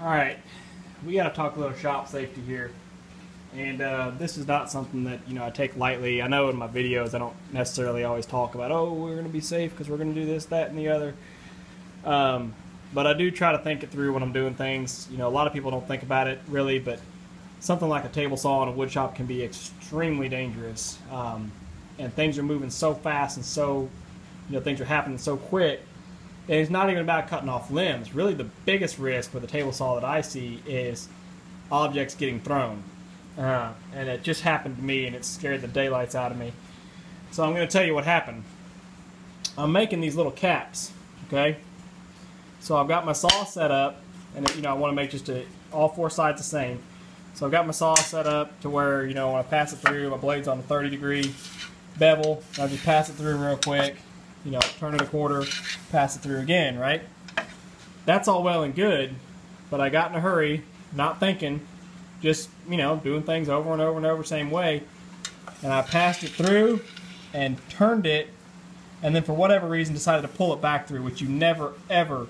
Alright, we got to talk a little shop safety here. And this is not something that, I take lightly. I know in my videos I don't necessarily always talk about, oh, we're going to be safe because we're going to do this, that, and the other. But I do try to think it through when I'm doing things. A lot of people don't think about it really, but something like a table saw in a wood shop can be extremely dangerous. And things are moving so fast and so, things are happening so quick. And it's not even about cutting off limbs. Really the biggest risk with a table saw that I see is objects getting thrown. And it just happened to me and it scared the daylights out of me. So I'm going to tell you what happened. I'm making these little caps, okay? So I've got my saw set up, and I want to make just all four sides the same. So I've got my saw set up to where, when I pass it through, my blade's on a 30-degree bevel. I'll just pass it through real quick, turn it a quarter, pass it through again, right? That's all well and good, but I got in a hurry, not thinking, just, doing things over and over and over the same way. And I passed it through and turned it, and then for whatever reason decided to pull it back through, which you never, ever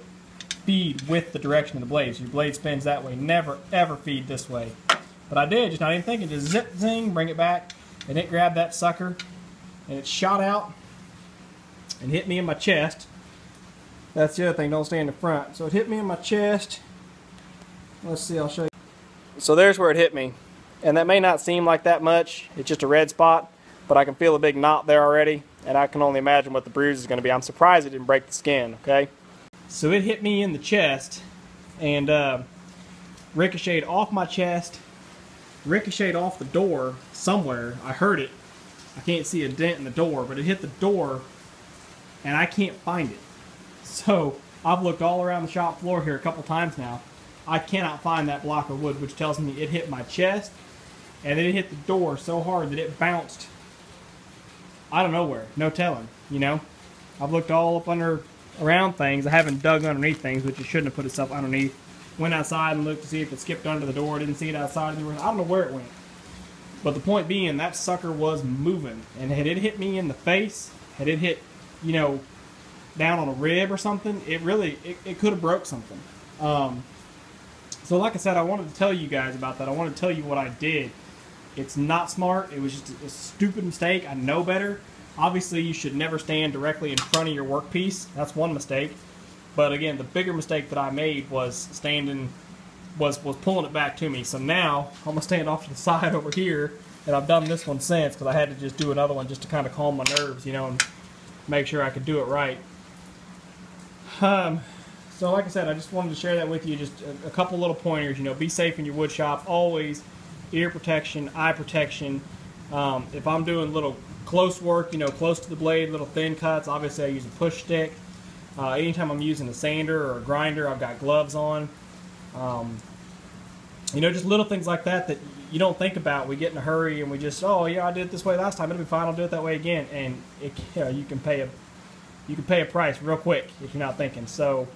feed with the direction of the blade. So your blade spins that way. Never, ever feed this way. But I did, just not even thinking. Just zip, zing, bring it back, and it grabbed that sucker, and it shot out and hit me in my chest. That's the other thing, don't stay in the front. So it hit me in my chest. Let's see, I'll show you. So there's where it hit me. And that may not seem like that much. It's just a red spot, but I can feel a big knot there already, and I can only imagine what the bruise is going to be. I'm surprised it didn't break the skin, okay? So it hit me in the chest and ricocheted off my chest, ricocheted off the door somewhere. I heard it. I can't see a dent in the door, but it hit the door and I can't find it. So I've looked all around the shop floor here a couple times now. I cannot find that block of wood, which tells me it hit my chest and then it hit the door so hard that it bounced out of nowhere. No telling, I've looked all up around things. I haven't dug underneath things, which it shouldn't have put itself underneath. Went outside and looked to see if it skipped under the door. Didn't see it outside. I don't know where it went. But the point being, that sucker was moving. And had it hit me in the face, had it hit, down on a rib or something, it could have broke something. So like I said, I wanted to tell you guys about that. I wanted to tell you what I did. It's not smart. It was just a stupid mistake. I know better. Obviously, you should never stand directly in front of your workpiece. That's one mistake. But again, the bigger mistake that I made was pulling it back to me. So now I'm gonna stand off to the side over here, and I've done this one since because I had to just do another one just to kind of calm my nerves, and make sure I could do it right. So like I said, I just wanted to share that with you. Just a couple little pointers. Be safe in your wood shop. Always ear protection, eye protection. If I'm doing little close work, close to the blade, little thin cuts, obviously I use a push stick. Anytime I'm using a sander or a grinder, I've got gloves on. Just little things like that you don't think about. We get in a hurry and we just, oh yeah, I did it this way last time, it'll be fine, I'll do it that way again. And you can pay a price real quick if you're not thinking. So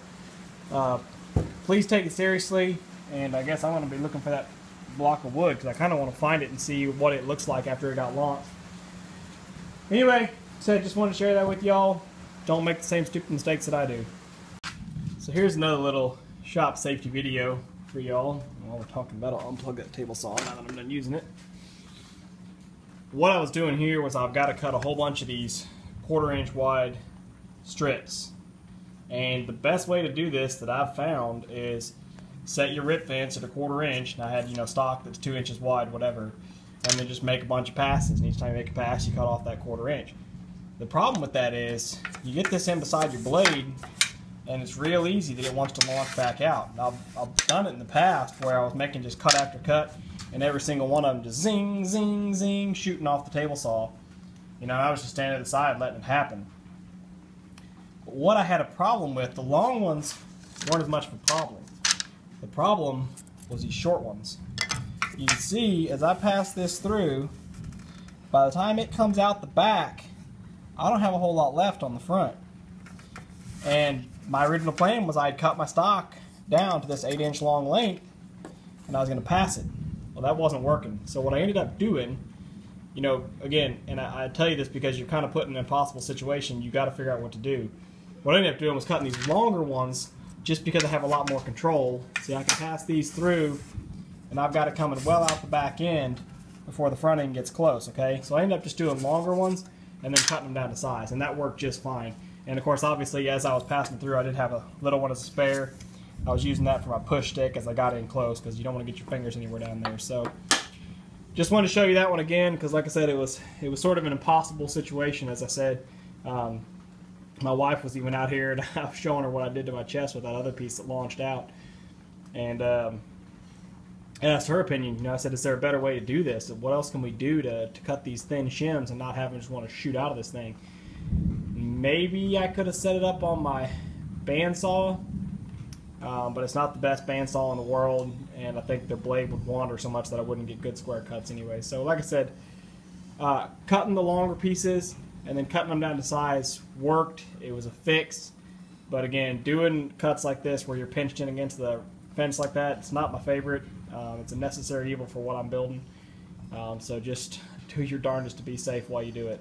please take it seriously, and I guess I'm going to be looking for that block of wood because I kind of want to find it and see what it looks like after it got launched. Anyway, so I just wanted to share that with y'all. Don't make the same stupid mistakes that I do. So here's another little shop safety video for y'all. While we're talking about it, I'll unplug that table saw now that I'm done using it. What I was doing here was I've got to cut a whole bunch of these 1/4 inch wide strips. And the best way to do this that I've found is set your rip fence at a 1/4 inch. And I had, stock that's 2 inches wide, whatever. And then just make a bunch of passes. And each time you make a pass, you cut off that 1/4 inch. The problem with that is you get this in beside your blade, and it's real easy that it wants to launch back out. And I've done it in the past where I was making just cut after cut, and every single one of them just zing, zing, zing, shooting off the table saw. I was just standing at the side letting it happen. But what I had a problem with, the long ones weren't as much of a problem. The problem was these short ones. You can see as I pass this through, by the time it comes out the back, I don't have a whole lot left on the front. And my original plan was I'd cut my stock down to this 8-inch long length and I was going to pass it. Well, that wasn't working. So what I ended up doing, again, and I tell you this because you're kind of put in an impossible situation, you got to figure out what to do. What I ended up doing was cutting these longer ones just because I have a lot more control. See, I can pass these through, and I've got it coming well out the back end before the front end gets close, okay? So I ended up just doing longer ones and then cutting them down to size, and that worked just fine. And of course, obviously, as I was passing through, I did have a little one as a spare. I was using that for my push stick as I got in close, because you don't want to get your fingers anywhere down there. So just wanted to show you that one again, because like I said, it was sort of an impossible situation, as I said. My wife was even out here, and I was showing her what I did to my chest with that other piece that launched out. And I asked her opinion. You know, I said, is there a better way to do this? What else can we do to cut these thin shims and not have them just want to shoot out of this thing? Maybe I could have set it up on my bandsaw, but it's not the best bandsaw in the world, and I think the blade would wander so much that I wouldn't get good square cuts anyway. So like I said, cutting the longer pieces and then cutting them down to size worked. It was a fix. But again, doing cuts like this where you're pinched in against the fence like that, it's not my favorite. It's a necessary evil for what I'm building. So just do your darndest to be safe while you do it.